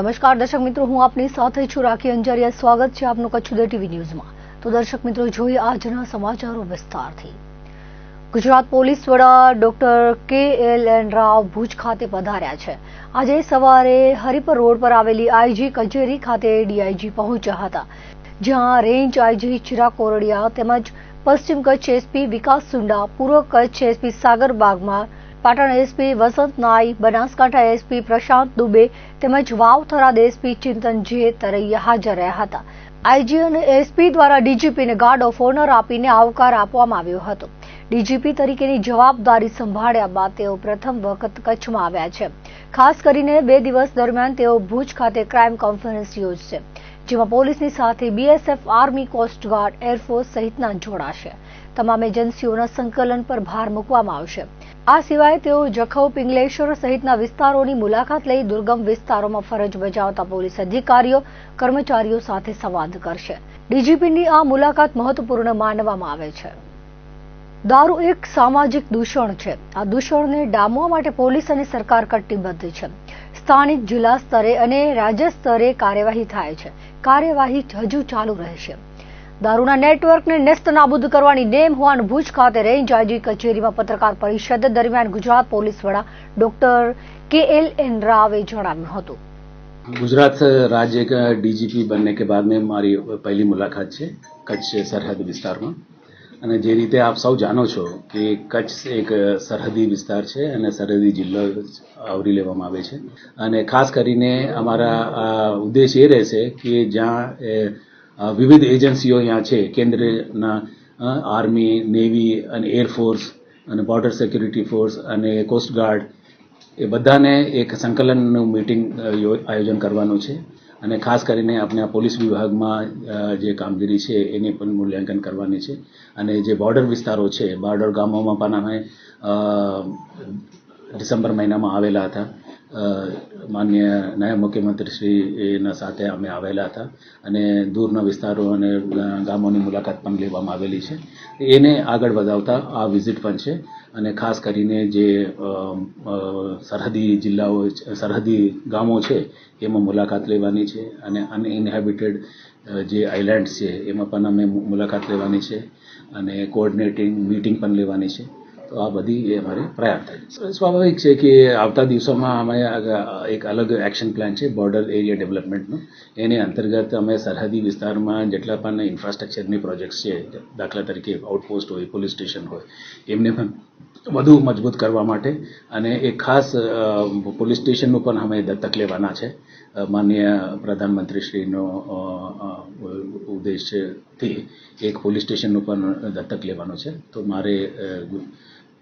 નમસ્કાર દર્શક મિત્રો, હું આપની સાથે છું રાખી અંજારિયા। સ્વાગત છે આપનું કચ્છ ઉદય ટીવી ન્યૂઝમાં। તો દર્શક મિત્રો, જોઈએ આજના સમાચારો વિસ્તારથી। ગુજરાત પોલીસ વડા ડોક્ટર KLN રાવ ભુજ ખાતે પધાર્યા છે। આજે સવારે હરિપર રોડ પર આવેલી આઈજી કચેરી ખાતે ડીઆઈજી પહોંચ્યા હતા, જ્યાં રેન્જ આઈજી ચિરાગ કોરડિયા તેમજ પશ્ચિમ કચ્છ એસપી વિકાસ સુંડા, પૂર્વ કચ્છ એસપી સાગર બાગમાર, પાટણ એસપી વસંત નાઈ, બનાસકાંઠા એસપી પ્રશાંત દુબે તેમજ વાવ થરાદ એસપી ચિંતન જે તરૈયા હાજર રહ્યા હતા। આઈજી અને એસપી દ્વારા ડીજીપીને ગાર્ડ ઓફ ઓનર આપીને આવકાર આપવામાં આવ્યો હતો। ડીજીપી તરીકેની જવાબદારી સંભાળ્યા બાદ તેઓ પ્રથમ વખત કચ્છમાં આવ્યા છે। ખાસ કરીને 2 દિવસ દરમિયાન તેઓ ભુજ ખાતે ક્રાઇમ કોન્ફરન્સ યોજશે, જેમાં પોલીસની સાથે બીએસએફ, આર્મી, કોસ્ટગાર્ડ, એરફોર્સ સહિતના જોડાશે। તમામ એજન્સીઓના સંકલન પર ભાર મૂકવામાં આવશે। આ સિવાય તેઓ જખૌ, પિંગલેશ્વર સહિતના વિસ્તારોની મુલાકાત લઈ દુર્ગમ વિસ્તારોમાં ફરજ બજાવતા પોલીસ અધિકારીઓ, કર્મચારીઓ સાથે સંવાદ કરશે। ડીજીપીની આ મુલાકાત મહત્વપૂર્ણ માનવામાં આવે છે। દારૂ એક સામાજિક દૂષણ છે। આ દૂષણને ડામવા માટે પોલીસ અને સરકાર કટિબદ્ધ છે। સ્થાનિક, જિલ્લા સ્તરે અને રાજ્ય સ્તરે કાર્યવાહી થાય છે। કાર્યવાહી હજુ ચાલુ રહેશે। દારૂના નેટવર્કને નેસ્તનાબૂદ કરવાની નેમ હોવાનું ભુજ ખાતે રેન્જ આઈજી કચેરીમાં પત્રકાર પરિષદ દરમિયાન ગુજરાત પોલીસ વડા ડોક્ટર KLN રાવે જણાવ્યું હતું। गुजरात राज्य का डीजीपी बनने के बाद में મારી પહેલી મુલાકાત છે કચ્છ સરહદ વિસ્તારમાં। અને જે રીતે આપ સૌ જાણો છો કે કચ્છ એક સરહદી વિસ્તાર છે અને સરહદી જિલ્લો આવરી લેવામાં આવે છે। અને ખાસ કરીને અમારા ઉદ્દેશ એ રહેશે કે જ્યાં વિવિધ એજન્સીઓ અહીંયા છે, કેન્દ્રના આર્મી, નેવી અને એરફોર્સ અને બોર્ડર સિક્યુરિટી ફોર્સ અને કોસ્ટગાર્ડ, એ બધાને એક સંકલનનું મીટિંગ આયોજન કરવાનું છે। અને ખાસ કરીને આપણે પોલીસ વિભાગમાં જે કામગીરી છે એની પણ મૂલ્યાંકન કરવાની છે। અને જે બોર્ડર વિસ્તારો છે, બોર્ડર ગામોમાં પણ અમે ડિસેમ્બર મહિનામાં આવેલા હતા। માનનીય નાયબ મુખ્યમંત્રી શ્રીના સાથે અમે આવેલા હતા અને દૂરના વિસ્તારો અને ગામોની મુલાકાત પણ લેવામાં આવેલી છે। એને આગળ વધાવતા આ વિઝિટ પણ છે। અને ખાસ કરીને જે સરહદી જિલ્લાઓ, સરહદી ગામો છે એમાં મુલાકાત લેવાની છે। અને અનઇન્હેબિટેડ જે આઇલેન્ડ્સ છે એમાં પણ અમે મુલાકાત લેવાની છે અને કોઓર્ડિનેટિંગ મીટિંગ પણ લેવાની છે। તો આ બધી એ અમારી પ્રયાસ થાય છે। સ્વાભાવિક છે કે આવતા દિવસોમાં અમે એક અલગ એક્શન પ્લાન છે બોર્ડર એરિયા ડેવલપમેન્ટનો। એની અંતર્ગત અમે સરહદી વિસ્તારમાં જેટલા પણ ઇન્ફ્રાસ્ટ્રક્ચરની પ્રોજેક્ટ્સ છે, દાખલા તરીકે આઉટપોસ્ટ હોય, પોલીસ સ્ટેશન હોય, એમને પણ વધુ મજબૂત કરવા માટે અને એક ખાસ પોલીસ સ્ટેશનનું પણ અમે દત્તક લેવાના છે। માનનીય પ્રધાનમંત્રીશ્રીનો ઉદ્દેશથી એક પોલીસ સ્ટેશનનું પણ દત્તક લેવાનું છે। તો મારે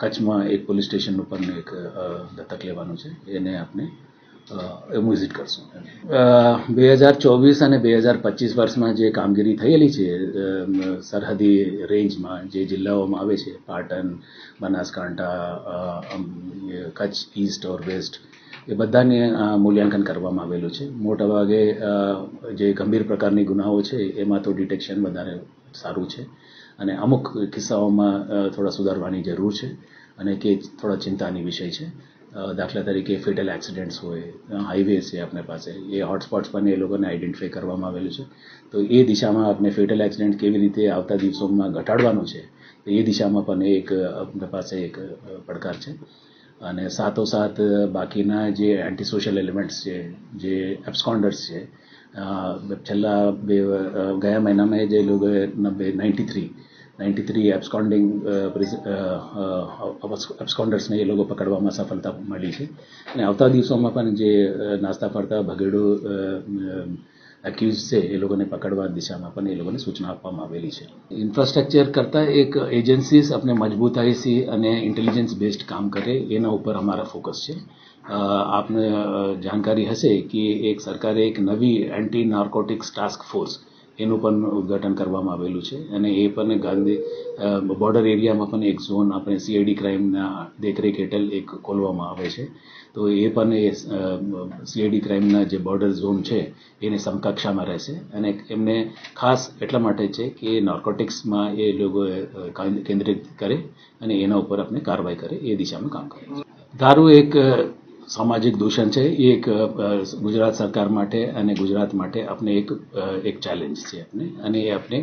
કચ્છમાં એક પોલીસ સ્ટેશનનું પણ એક દત્તક લેવાનું છે। એને આપણે વિઝિટ કરશું। 2024 અને 2025 વર્ષમાં જે કામગીરી થયેલી છે સરહદી રેન્જમાં, જે જિલ્લાઓમાં આવે છે, પાટણ, બનાસકાંઠા, કચ્છ ઈસ્ટ ઓર વેસ્ટ, એ બધાને મૂલ્યાંકન કરવામાં આવેલું છે। મોટાભાગે જે ગંભીર પ્રકારની ગુનાઓ છે એમાં તો ડિટેક્શન વધારે સારું છે અને અમુક કિસ્સાઓમાં થોડા સુધારવાની જરૂર છે અને કે થોડા ચિંતાની વિષય છે। દાખલા તરીકે ફેટલ એક્સિડન્ટ્સ હોય, હાઈવે છે આપણી પાસે, એ હોટસ્પોટ્સ પણ એ લોકોને આઈડેન્ટિફાઈ કરવામાં આવેલું છે। તો એ દિશામાં આપણે ફેટલ એક્સિડન્ટ કેવી રીતે આવતા દિવસોમાં ઘટાડવાનું છે, એ દિશામાં પણ એક આપણી પાસે એક પડકાર છે। અને સાથોસાથ બાકીના જે એન્ટી સોશિયલ એલિમેન્ટ્સ છે, જે એબ્સ્કોન્ડર્સ છે, છેલ્લા ગયા મહિનામાં જે લોકોએ 93 એબ્સ્કોન્ડર્સને એ લોકો પકડવામાં સફળતા મળી છે। અને આવતા દિવસોમાં પણ જે નાસ્તા પડતા ભગેડો એક્યુઝ છે એ લોકોને પકડવા દિશામાં પણ એ લોકોને સૂચના આપવામાં આવેલી છે। ઇન્ફ્રાસ્ટ્રક્ચર કરતાં એક એજન્સીસ આપણે મજબૂતાઈથી અને ઇન્ટેલિજન્સ બેઝડ કામ કરે એના ઉપર અમારા ફોકસ છે। આપને જાણકારી હશે કે એક સરકારે એક નવી એન્ટી નાર્કોટિક્સ ટાસ્ક ફોર્સ એનું પણ ઉદ્ઘાટન કરવામાં આવેલું છે અને એ પણ ગાંધી બોર્ડર એરિયામાં પણ એક ઝોન આપણે CID ક્રાઇમના દેખરેખ હેઠળ એક ખોલવામાં આવે છે। તો એ પણ એ CID ક્રાઇમના જે બોર્ડર ઝોન છે એને સમકક્ષામાં રહેશે અને એમને ખાસ એટલા માટે છે કે નાર્કોટિક્સમાં એ લોકો કેન્દ્રિત કરે અને એના ઉપર આપણે કાર્યવાહી કરે, એ દિશામાં કામ કરે। દારૂ એક સામાજિક દૂષણ છે એ એક ગુજરાત સરકાર માટે અને ગુજરાત માટે આપણે એક ચેલેન્જ છે આપણે, અને એ આપણે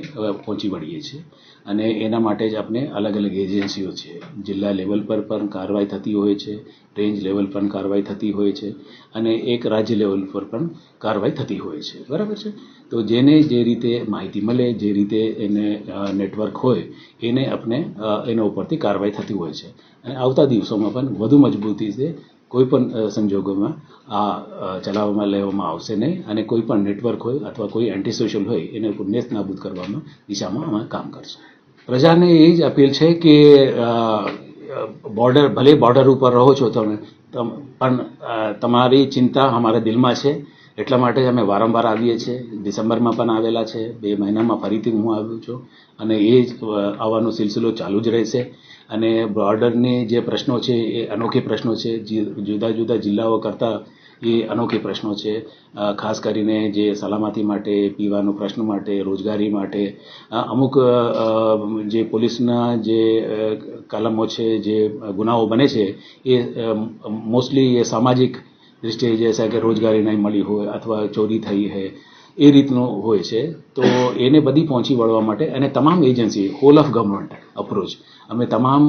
પહોંચી વળીએ છીએ. અને એના માટે જ આપણે અલગ અલગ એજન્સીઓ છે, જિલ્લા લેવલ પર પણ કાર્યવાહી થતી હોય છે, રેન્જ લેવલ પર કાર્યવાહી થતી હોય છે, અને એક રાજ્ય લેવલ પર પણ કાર્યવાહી થતી હોય છે. બરાબર છે. તો જેને જે રીતે માહિતી મળે, જે રીતે એને નેટવર્ક હોય, એને આપણે એના ઉપરથી કાર્યવાહી થતી હોય છે. અને આવતા દિવસોમાં પણ વધુ મજબૂતીથી કોઈ પણ સંજોગોમાં આ ચલાવવામાં લેવામાં આવશે નહીં, અને કોઈ પણ નેટવર્ક હોય અથવા કોઈ એન્ટી સોશિયલ હોય એને નેસ્ત નાબૂદ કરવાની દિશામાં અમે કામ કરશું. પ્રજાને એ જ અપીલ છે કે ભલે બોર્ડર ઉપર રહો છો તમે, પણ તમારી ચિંતા અમારા દિલમાં છે. એટલા માટે જ અમે વારંવાર આવીએ છીએ. ડિસેમ્બરમાં પણ આવેલા છે, 2 મહિનામાં ફરીથી હું આવ્યો છું, અને એ જ આવવાનો સિલસિલો ચાલુ જ રહેશે. અને બોર્ડરની જે પ્રશ્નો છે એ અનોખી પ્રશ્નો છે, જુદા જુદા જિલ્લાઓ કરતાં એ અનોખી પ્રશ્નો છે. ખાસ કરીને જે સલામતી માટે, પીવાનો પ્રશ્ન માટે, રોજગારી માટે, અમુક જે પોલીસના જે કલમો છે, જે ગુનાઓ બને છે, એ મોસ્ટલી એ સામાજિક દૃષ્ટિએ જૈસા કે રોજગારી નહીં મળી હોય અથવા ચોરી થઈ છે એ રીતનું હોય છે. તો એને બધી પહોંચી વળવા માટે અને તમામ agency, whole of government approach, અમે તમામ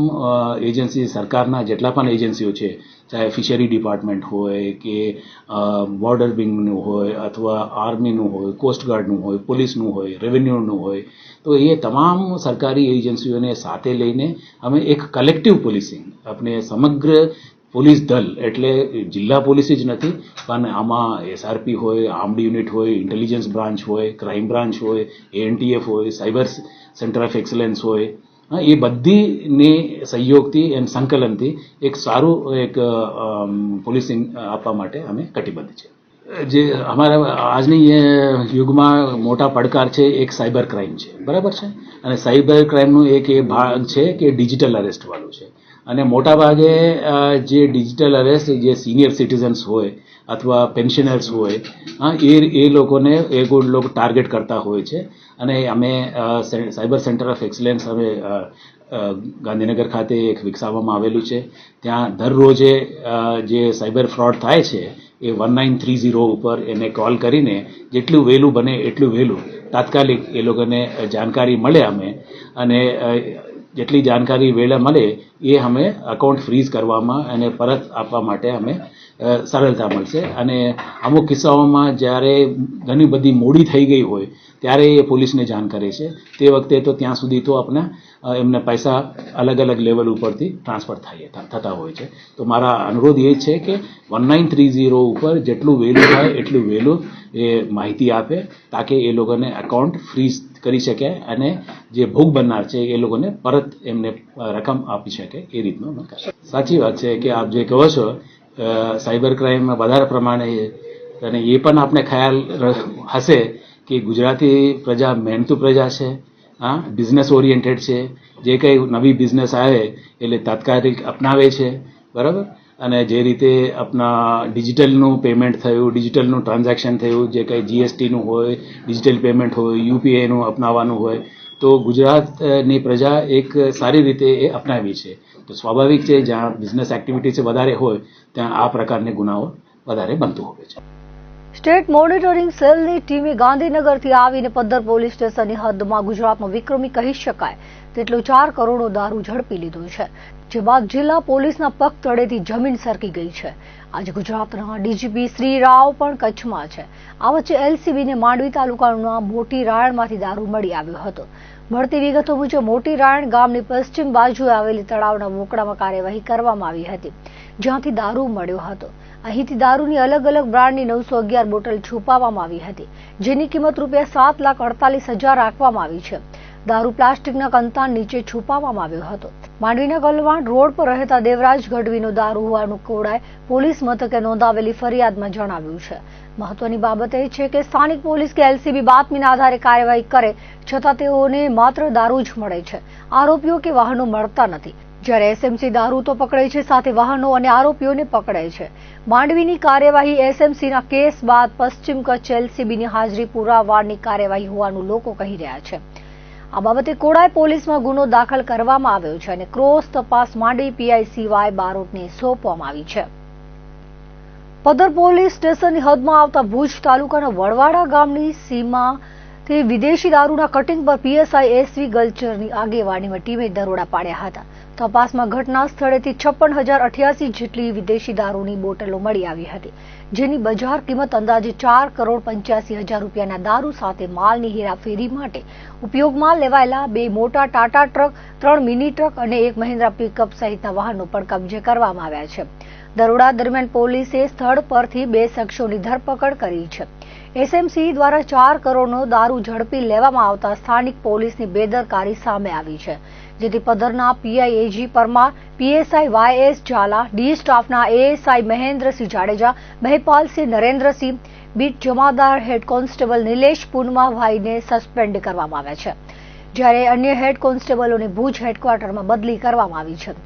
એજન્સી, સરકારના જેટલા પણ એજન્સીઓ છે, ચાહે ફિશરી ડિપાર્ટમેન્ટ હોય કે બોર્ડર વિંગનું હોય અથવા આર્મીનું હોય, કોસ્ટગાર્ડનું હોય, પોલીસનું હોય, રેવન્યુનું હોય, તો એ તમામ સરકારી એજન્સીઓને સાથે લઈને અમે એક કલેક્ટિવ પોલીસિંગ, આપણે સમગ્ર પોલીસ દળ, એટલે જિલ્લા પોલીસ જ નથી, પણ આમાં એસઆરપી હોય, આર્મ્ડ યુનિટ હોય, ઇન્ટેલિજન્સ બ્રાન્ચ હોય, ક્રાઇમ બ્રાન્ચ હોય, એએનટીએફ હોય, સાયબર સેન્ટર ઓફ એક્સલન્સ હોય, એ બધીની સહયોગથી અને સંકલનથી એક સારું એક પોલીસિંગ આપવા માટે અમે કટિબદ્ધ છે. જે અમારા આજની યુગમાં મોટા પડકાર છે એક સાયબર ક્રાઇમ છે. બરાબર છે. અને સાયબર ક્રાઇમનું એક એ ભાગ છે કે ડિજિટલ અરેસ્ટ વાળું છે. અને મોટા ભાગે જે ડિજિટલ અરેસ્ટ જે સિનિયર સિટીઝન્સ હોય અથવા પેન્શનર્સ હોય, એ લોકોને લોકો ટાર્ગેટ કરતા હોય છે. અને અમે સાયબર સેન્ટર ઓફ એક્સલન્સ અમે ગાંધીનગર ખાતે એક વિકસાવવામાં આવેલું છે. ત્યાં દરરોજે જે સાયબર ફ્રોડ થાય છે એ 1930 ઉપર એને કોલ કરીને જેટલું વહેલું બને એટલું વહેલું તાત્કાલિક એ લોકોને જાણકારી મળે અમે, અને જેટલી જાણકારી વહેલા મળે એ અમે અકાઉન્ટ ફ્રીઝ કરવામાં અને પરત આપવા માટે અમે સરળતા મળશે. અને અમુક કિસ્સાઓમાં જ્યારે ઘણી બધી મોડી થઈ ગઈ હોય ત્યારે એ પોલીસને જાણ કરે છે. તે વખતે તો ત્યાં સુધી તો આપણે એમને પૈસા અલગ અલગ લેવલ ઉપરથી ટ્રાન્સફર થતા હોય છે. તો મારા અનુરોધ એ છે કે 1930 ઉપર જેટલું વહેલું થાય એટલું વહેલું એ માહિતી આપે, તાકે એ લોકોને એકાઉન્ટ ફ્રીઝ કરી શકે અને જે ભોગ બનનાર છે એ લોકોને પરત એમને રકમ આપી શકે, એ રીતનું. સાચી વાત છે કે આપ જે કહો છો સાયબર ક્રાઇમ વધારે પ્રમાણે, અને એ પણ આપણે ખ્યાલ હશે કે ગુજરાતી પ્રજા મહેનતુ પ્રજા છે, બિઝનેસ ઓરિએન્ટેડ છે. જે કંઈ નવી બિઝનેસ આવે એટલે તાત્કાલિક અપનાવે છે. બરાબર. અને જે રીતે આપણા ડિજિટલનું પેમેન્ટ થયું, ડિજિટલનું ટ્રાન્ઝેક્શન થયું, જે કંઈ જીએસટીનું હોય, ડિજિટલ પેમેન્ટ હોય, યુપીઆઈનું અપનાવવાનું હોય, તો ગુજરાતની પ્રજા એક સારી રીતે એ અપનાવી છે. તો સ્વાભાવિક છે જ્યાં બિઝનેસ એક્ટિવિટીઝ વધારે હોય ત્યાં આ પ્રકારની ગુનાઓ વધારે બનતું હોય છે. સ્ટેટ મોનિટરિંગ સેલની ટીમે ગાંધીનગરથી આવીને પદ્ધર પોલીસ સ્ટેશનની હદમાં ગુજરાતનો વિક્રમી કહી શકાય તેટલો 4 કરોડનો દારૂ ઝડપી લીધો છે, જે બાદ જિલ્લા પોલીસના પગ તળેથી જમીન સરકી ગઈ છે. આજે ગુજરાતના ડીજીપી શ્રી રાવ પણ કચ્છમાં છે. આ વચ્ચે એલસીબીને માંડવી તાલુકાના મોટી રાયણમાંથી દારૂ મળી આવ્યો હતો. મળતી વિગતો મુજબ મોટી રાયણ ગામની પશ્ચિમ બાજુએ આવેલી તળાવના મોકળામાં કાર્યવાહી કરવામાં આવી હતી, જ્યાંથી દારૂ મળ્યો હતો. અહીંથી દારૂની અલગ અલગ બ્રાન્ડની 911 બોટલ છુપાવવામાં આવી હતી, જેની કિંમત ₹7,48,000 રાખવામાં આવી છે. દારૂ પ્લાસ્ટિકના કંતાન નીચે છુપાવવામાં આવ્યો હતો. માંડવીના ગલવાણ રોડ પર રહેતા દેવરાજ ગઢવીનો દારૂ હોવાનું કોડાય પોલીસ મથકે નોંધાવેલી ફરિયાદમાં જણાવ્યું છે. મહત્વની બાબત એ છે કે સ્થાનિક પોલીસ કે એલસીબી બાતમીના આધારે કાર્યવાહી કરે છતાં તેઓને માત્ર દારૂ જ મળે છે, આરોપીઓ કે વાહનો મળતા નથી. જ્યારે એસએમસી દારૂ તો પકડે છે, સાથે વાહનો અને આરોપીઓને પકડે છે. માંડવીની કાર્યવાહી એસએમસીના કેસ બાદ પશ્ચિમ કચ્છ એલસીબીની હાજરી પુરાવારની કાર્યવાહી હોવાનું લોકો કહી રહ્યા છે. આ બાબતે કોડાય પોલીસમાં ગુનો દાખલ કરવામાં આવ્યો છે અને ક્રોસ તપાસ માંડવી પીઆઈ CY બારોટને સોંપવામાં આવી છે. પદર પોલીસ સ્ટેશનની હદમાં આવતા ભુજ તાલુકાના વડવાડા ગામની સીમાથી વિદેશી દારૂના કટિંગ પર પીએસઆઈ એસવી ગલચરની આગેવાનીમાં ટીમે દરોડા પાડ્યા હતા. તપાસમાં ઘટના સ્થળેથી 56,088 જેટલી વિદેશી દારૂની બોટલો મળી આવી હતી, જેની બજાર કિંમત અંદાજે 4,85,00,000 રૂપિયાના દારૂ સાથે માલની હેરાફેરી માટે ઉપયોગમાં લેવાયેલા 2 મોટા ટાટા ટ્રક, 3 મિની ટ્રક અને 1 મહિન્દ્રા પિકઅપ સહિતના વાહનો પણ કબજે કરવામાં આવ્યા છે. દરોડા દરમિયાન પોલીસે સ્થળ પરથી 2 શખ્સોની ધરપકડ કરી છે. એસએમસી દ્વારા 4 કરોડનો દારૂ ઝડપી લેવામાં આવતા સ્થાનિક પોલીસની બેદરકારી સામે આવી છે, જેથી પદરના PI AG Parmar, PSI YS Zala, D સ્ટાફના એએસઆઈ મહેન્દ્રસિંહ જાડેજા, મહિપાલસિંહ નરેન્દ્રસિંહ, બીટ જમાદાર હેડ કોન્સ્ટેબલ નિલેશ પૂનમાભાઈને સસ્પેન્ડ કરવામાં આવ્યા છે, જ્યારે અન્ય હેડ કોન્સ્ટેબલોને ભુજ હેડક્વાર્ટરમાં બદલી કરવામાં આવી છે.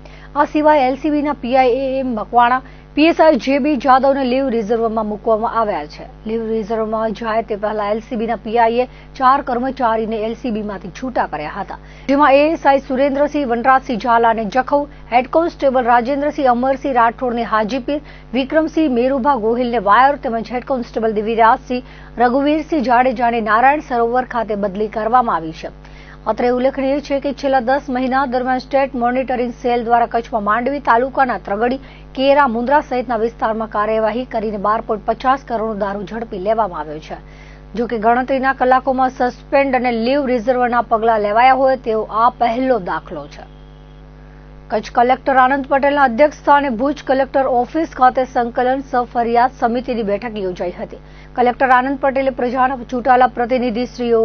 આ સિવાય એલસીબીના PI M Makwana, PSI JB જાદવને લીવ રિઝર્વમાં મૂકવામાં આવ્યા છે. લીવ રિઝર્વમાં જાય તે પહેલા એલસીબીના પીઆઈએ 4 કર્મચારીને એલસીબીમાંથી છૂટા કર્યા હતા, જેમાં એએસઆઈ સુરેન્દ્રસિંહ વનરાજસિંહ ઝાલાને જખૌ, હેડ કોન્સ્ટેબલ રાજેન્દ્રસિંહ અમરસિંહ રાઠોડને હાજીપીર, વિક્રમસિંહ મેરુભા ગોહિલને વાયર તેમજ હેડ કોન્સ્ટેબલ દિવ્યરાજસિંહ રઘુવીરસિંહ જાડેજાને નારાયણ સરોવર ખાતે બદલી કરવામાં આવી છે. અત્રે ઉલ્લેખનીય છે કે છેલ્લા 10 મહિના દરમિયાન સ્ટેટ મોનિટરિંગ સેલ દ્વારા કચ્છમાં માંડવી તાલુકાના ત્રગડી, કેરા, મુન્દ્રા સહિતના વિસ્તારમાં કાર્યવાહી કરીને 12.50 કરોડનો દારૂ ઝડપી લેવામાં આવ્યો છે. જો કે ગણતરીના કલાકોમાં સસ્પેન્ડ અને લીવ રિઝર્વના પગલાં લેવાયા હોય તેવો આ પહેલો દાખલો છે. કચ્છ કલેક્ટર આનંદ પટેલના અધ્યક્ષસ્થાને ભુજ કલેક્ટર ઓફિસ ખાતે સંકલન સહ ફરિયાદ સમિતિની બેઠક યોજાઈ હતી. કલેક્ટર આનંદ પટેલે પ્રજાના ચૂંટાયેલા પ્રતિનિધિશ્રીઓ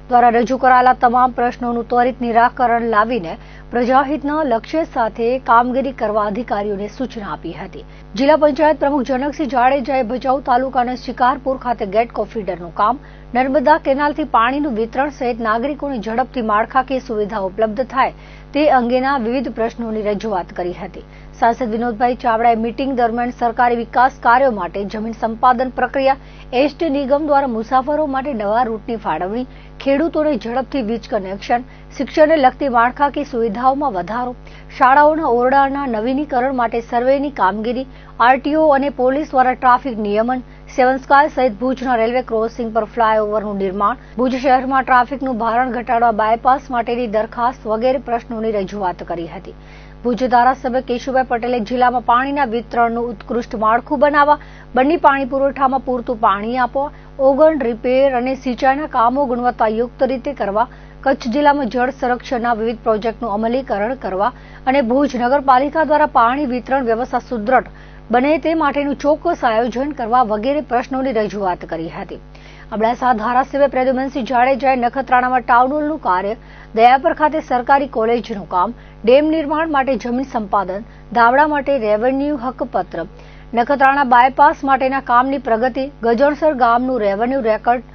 દ્વારા રજૂ કરાયેલા તમામ પ્રશ્નોનું ત્વરિત નિરાકરણ લાવીને પ્રજાહિતના લક્ષ્ય સાથે કામગીરી કરવા અધિકારીઓને સૂચના આપી હતી. જિલ્લા પંચાયત પ્રમુખ જનકસિંહ જાડેજાએ ભચાઉ તાલુકાના શિકારપુર ખાતે ગેટ કોફીડરનું કામ, નર્મદા કેનાલથી પાણીનું વિતરણ સહિત નાગરિકોને ઝડપથી માળખાકીય સુવિધા ઉપલબ્ધ થાય તે અંગેના વિવિધ પ્રશ્નોની રજૂઆત કરી હતી. સાંસદ વિનોદભાઈ ચાવડાએ મીટિંગ દરમિયાન સરકારી વિકાસ કાર્યો માટે જમીન સંપાદન પ્રક્રિયા, એસટી નિગમ દ્વારા મુસાફરો માટે નવા રૂટની ફાળવણી, ખેડૂતોને ઝડપથી વીજ કનેક્શન, શિક્ષણને લગતી માળખાકીય સુવિધાઓમાં વધારો, શાળાઓના ઓરડાના નવીનીકરણ માટે સર્વેની કામગીરી, આરટીઓ અને પોલીસ દ્વારા ટ્રાફિક નિયમન, સેવન સ્કાય સહિત ભુજના રેલવે ક્રોસિંગ પર ફ્લાયઓવરનું નિર્માણ, ભુજ શહેરમાં ટ્રાફિકનું ભારણ ઘટાડવા બાયપાસ માટેની દરખાસ્ત વગેરે પ્રશ્નોની રજૂઆત કરી હતી. ભુજ ધારાસભ્ય કેશુભાઈ પટેલે જિલ્લામાં પાણીના વિતરણનું ઉત્કૃષ્ટ માળખું બનાવવા, બંને પાણી પુરવઠામાં પૂરતું પાણી આપવા, ઓગણ, રિપેર અને સિંચાઈના કામો ગુણવત્તાયુક્ત રીતે કરવા, કચ્છ જિલ્લામાં જળ સંરક્ષણના વિવિધ પ્રોજેક્ટનું અમલીકરણ કરવા અને ભુજ નગરપાલિકા દ્વારા પાણી વિતરણ વ્યવસ્થા સુદ્રઢ બને તે માટેનું ચોક્કસ આયોજન કરવા વગેરે પ્રશ્નોની રજૂઆત કરી હતી. અબડાસા ધારાસભ્ય પ્રદ્યુમનસિંહ જાડેજાએ નખત્રાણામાં ટાઉન હોલનું કાર્ય, દયાપર ખાતે સરકારી કોલેજનું કામ, ડેમ નિર્માણ માટે જમીન સંપાદન, ધાવડા માટે રેવન્યુ હકપત્ર, નખત્રાણા બાયપાસ માટેના કામની પ્રગતિ, ગજણસર ગામનું રેવન્યુ રેકર્ડ,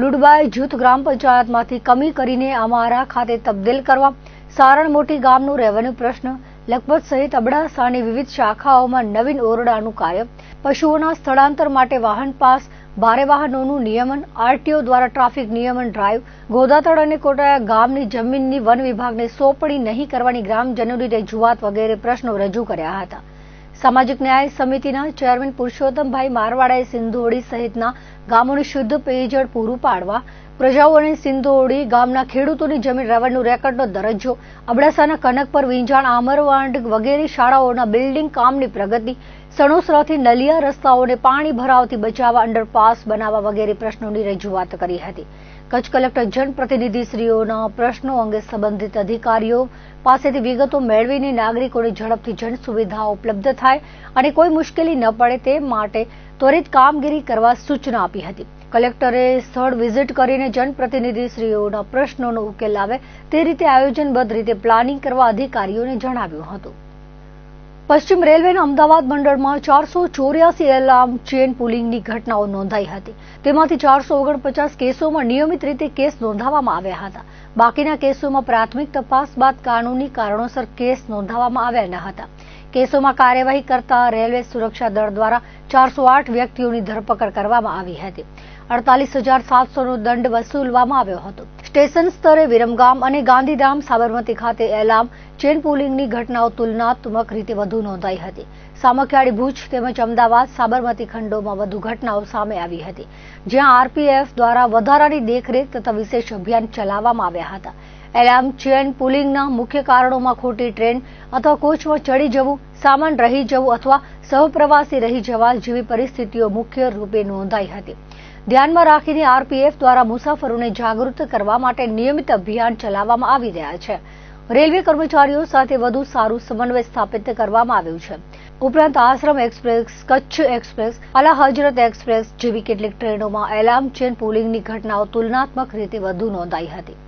લુડબાઈ જૂથ ગ્રામ પંચાયતમાંથી કમી કરીને અમારા ખાતે તબદીલ કરવા, સારણ મોટી ગામનું રેવન્યુ પ્રશ્ન, લખપત સહિત અબડાસાની વિવિધ શાખાઓમાં નવીન ઓરડાનું કાર્ય, પશુઓના સ્થળાંતર માટે વાહન પાસ, ભારે વાહનોનું નિયમન, આરટીઓ દ્વારા ટ્રાફિક નિયમન ડ્રાઈવ, ગોદાતળ અને કોટાયા ગામની જમીનની વન વિભાગને સોંપણી નહીં કરવાની ગ્રામજનોની રજૂઆત વગેરે પ્રશ્નો રજૂ કર્યા હતા. સામાજિક ન્યાય સમિતિના ચેરમેન પુરુષોત્તમભાઈ મારવાડાએ સિંધોડી સહિતના ગામોને શુદ્ધ પેયજળ પૂરું પાડવા, પ્રજાઓ અને સિંધોડી ગામના ખેડૂતોની જમીન રેવન્યુ રેકર્ડનો દરજ્જો, અબડાસાના કનકપર, વિંજાણ, આમરવાંડ વગેરે શાળાઓના બિલ્ડિંગ કામની પ્રગતિ, સણોસરાથી નલિયા રસ્તાઓને પાણી ભરાવથી બચાવવા અંડરપાસ બનાવવા વગેરે પ્રશ્નોની રજૂઆત કરી હતી. કચ્છ કલેક્ટર જનપ્રતિનિધિશ્રીઓના પ્રશ્નો અંગે સંબંધિત અધિકારીઓ પાસેથી વિગતો મેળવીને નાગરિકોને ઝડપથી જન સુવિધાઓ ઉપલબ્ધ થાય અને કોઈ મુશ્કેલી ન પડે તે માટે ત્વરિત કામગીરી કરવા સૂચના આપી હતી. કલેક્ટરે સ્થળ વિઝિટ કરીને જનપ્રતિનિધિશ્રીઓના પ્રશ્નોનો ઉકેલ આવે તે રીતે આયોજનબદ્ધ રીતે પ્લાનિંગ કરવા અધિકારીઓને જણાવ્યું હતું. પશ્ચિમ રેલવેના અમદાવાદ મંડળમાં 484 એલાર્મ ચેન પુલિંગની ઘટનાઓ નોંધાઈ હતી. તેમાંથી 449 કેસોમાં નિયમિત રીતે કેસ નોંધાવવામાં આવ્યા હતા. બાકીના કેસોમાં પ્રાથમિક તપાસ બાદ કાનૂની કારણોસર કેસ નોંધાવવામાં આવ્યા ન હતા. કેસોમાં કાર્યવાહી કરતા રેલવે સુરક્ષા દળ દ્વારા 408 વ્યક્તિઓની ધરપકડ કરવામાં આવી હતી. 48,700નો દંડ વસૂલવામાં આવ્યો હતો. સ્ટેશન સ્તરે વિરમગામ અને ગાંધીધામ સાબરમતી ખાતે એલાર્મ ચેન પુલિંગની ઘટનાઓ તુલનાત્મક રીતે વધુ નોંધાઈ હતી. સામખિયાળી, ભુજ તેમજ અમદાવાદ, સાબરમતી ખંડોમાં વધુ ઘટનાઓ સામે આવી હતી, જ્યાં આરપીએફ દ્વારા વધારાની દેખરેખ તથા વિશેષ અભિયાન ચલાવવામાં આવ્યા હતા. એલાર્મ ચેન પુલિંગના મુખ્ય કારણોમાં ખોટી ટ્રેન અથવા કોચમાં ચડી જવું, સામાન રહી જવું અથવા સહપ્રવાસી રહી જવા જેવી પરિસ્થિતિઓ મુખ્ય રૂપે નોંધાઈ હતી. ધ્યાનમાં રાખીને આરપીએફ દ્વારા મુસાફરોને જાગૃત કરવા માટે નિયમિત અભિયાન ચલાવવામાં આવી રહ્યા છે. રેલવે કર્મચારીઓ સાથે વધુ સારું સમન્વય સ્થાપિત કરવામાં આવ્યું છે. ઉપરાંત આશ્રમ એક્સપ્રેસ, કચ્છ એક્સપ્રેસ, આલા હજરત એક્સપ્રેસ જેવી કેટલીક ટ્રેનોમાં એલાર્મ ચેન પુલિંગની ઘટનાઓ તુલનાત્મક રીતે વધુ નોંધાઈ હતી.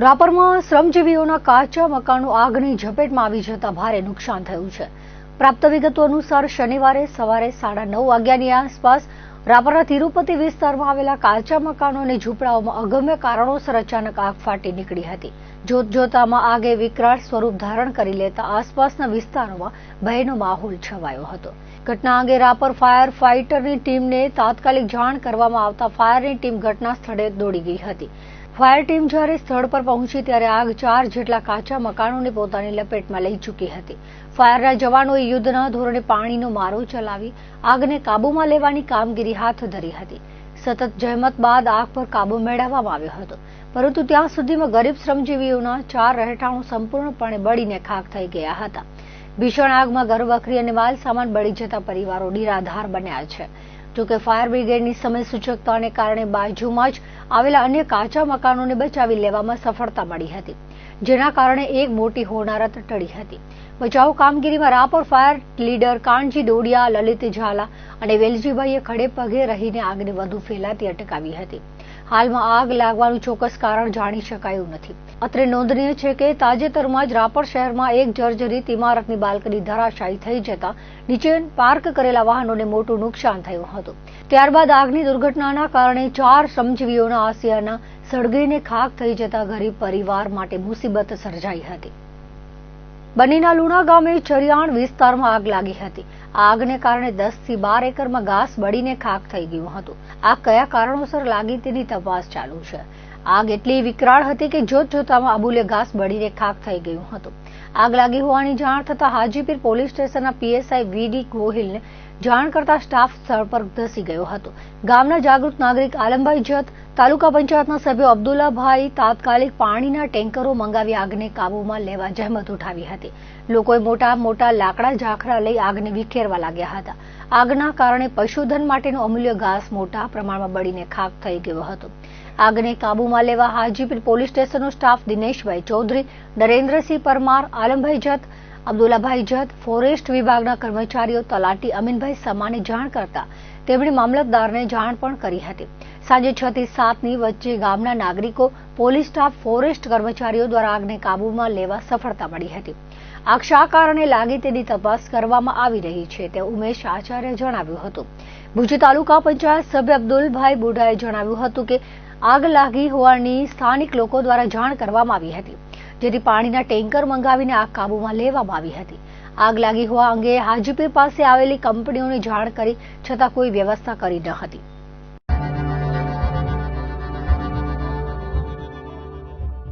રાપરમાં શ્રમજીવીઓના કાચા મકાનો આગની ઝપેટમાં આવી જતા ભારે નુકસાન થયું છે. પ્રાપ્ત વિગતો અનુસાર શનિવારે સવારે 9:30 વાગ્યાની આસપાસ રાપરના તિરુપતિ વિસ્તારમાં આવેલા કાચા મકાનો અને ઝૂંપડાઓમાં અગમ્ય કારણોસર અચાનક આગ ફાટી નીકળી હતી. જોતજોતામાં આગે વિકરાળ સ્વરૂપ ધારણ કરી લેતા આસપાસના વિસ્તારોમાં ભયનો માહોલ છવાયો હતો. ઘટના અંગે રાપર ફાયર ફાઇટરની ટીમને તાત્કાલિક જાણ કરવામાં આવતા ફાયરની ટીમ ઘટના સ્થળે દોડી ગઈ હતી. ફાયર ટીમ જ્યારે સ્થળ પર પહોંચી ત્યારે આગ 4 જેટલા કાચા મકાનોને પોતાની લપેટમાં લઈ ચૂકી હતી. ફાયરના જવાનોએ યુદ્ધના ધોરણે પાણીનો મારો ચલાવી આગને કાબૂમાં લેવાની કામગીરી હાથ ધરી હતી. સતત જહેમત બાદ આગ પર કાબૂ મેળવવામાં આવ્યો હતો, પરંતુ ત્યાં સુધીમાં ગરીબ શ્રમજીવીઓના 4 રહેઠાણો સંપૂર્ણપણે બળીને ખાખ થઈ ગયા હતા. ભીષણ આગમાં ઘરવખરી અને માલ સામાન બળી જતા પરિવારો નિરાધાર બન્યા છે. જોકે ફાયર બ્રિગેડની સમય સૂચકતાને કારણે બાજુમાં જ આવેલા અન્ય કાચા મકાનોને બચાવી લેવામાં સફળતા મળી હતી, જેના કારણે એક મોટી હોનારત ટળી હતી. બચાવ કામગીરીમાં રાપર ફાયર લીડર કાનજી ડોડિયા, લલિત ઝાલા અને વેલજીભાઈએ ખડે પગે રહીને આગને વધુ ફેલાતી અટકાવી હતી. હાલમાં આગ લાગવાનું ચોક્કસ કારણ જાણી શકાયું નથી. અત્રે નોંધનીય છે કે તાજેતરમાં જ રાપર શહેરમાં એક જર્જરિત ઇમારતની બાલ્કની ધરાશાયી થઈ જતા નીચે પાર્ક કરેલા વાહનોને મોટું નુકસાન થયું હતું. ત્યારબાદ આગની દુર્ઘટનાના કારણે 4 શ્રમજીવીઓના આસિયાના સળગીને ખાખ થઈ જતા ગરીબ પરિવાર માટે મુસીબત સર્જાઈ હતી. બન્નીના લુણા ગામે ચરિયાણ વિસ્તારમાં આગ લાગી હતી. આગને કારણે 10 થી 12 એકરમાં ઘાસ બળીને ખાખ થઈ ગયું હતું. આગ કયા કારણોસર લાગી તેની તપાસ ચાલુ છે. આગ એટલી વિકરાળ હતી કે જોતજોતામાં અબુલે ઘાસ બળીને ખાખ થઈ ગયું હતું. આગ લાગી હોવાની જાણ થતા હાજીપીર પોલીસ સ્ટેશનના પીએસઆઈ વીડી ગોહિલને જાણ કરતા સ્ટાફ સ્થળ પર ધસી ગયો હતો. ગામના જાગૃત નાગરિક આલમભાઈ જત, તાલુકા પંચાયતના સભ્યો અબ્દુલ્લાભાઈ તાત્કાલિક પાણીના ટેન્કરો મંગાવી આગને કાબૂમાં લેવા જહેમત ઉઠાવી હતી. લોકોએ મોટા મોટા લાકડા ઝાંખરા લઈ આગને વિખેરવા લાગ્યા હતા. આગના કારણે પશુધન માટેનો અમૂલ્ય ઘાસ મોટા પ્રમાણમાં બળીને ખાખ થઈ ગયો હતો. આગને કાબૂમાં લેવા હાજીપીર પોલીસ સ્ટેશનનો સ્ટાફ દિનેશભાઈ ચૌધરી, નરેન્દ્રસિંહ પરમાર, આલમભાઈ જત, અબ્દુલ્લાભાઈ જત, ફોરેસ્ટ વિભાગના કર્મચારીઓ તલાટી અમીનભાઈ સમાને જાણ કરતા તેમણે મામલતદારને જાણ પણ કરી હતી. સાંજે 6 થી 7ની વચ્ચે ગામના નાગરિકો, પોલીસ સ્ટાફ, ફોરેસ્ટ કર્મચારીઓ દ્વારા આગને કાબૂમાં લેવા સફળતા મળી હતી. આગ શા કારણે લાગી તેની તપાસ કરવામાં આવી રહી છે તેવું ઉમેશ આચાર્ય જણાવ્યું હતું. ભુજ તાલુકા પંચાયત સભ્ય અબ્દુલભાઈ બુઢાએ જણાવ્યું હતું કે આગ લાગી હોવાની સ્થાનિક લોકો દ્વારા જાણ કરવામાં આવી હતી, જેથી પાણીના ટેન્કર મંગાવીને આગ કાબૂમાં લેવામાં આવી હતી. આગ લાગી હોવા અંગે હાજીપીર પાસે આવેલી કંપનીઓને જાણ કરી છતાં કોઈ વ્યવસ્થા કરી ન હતી.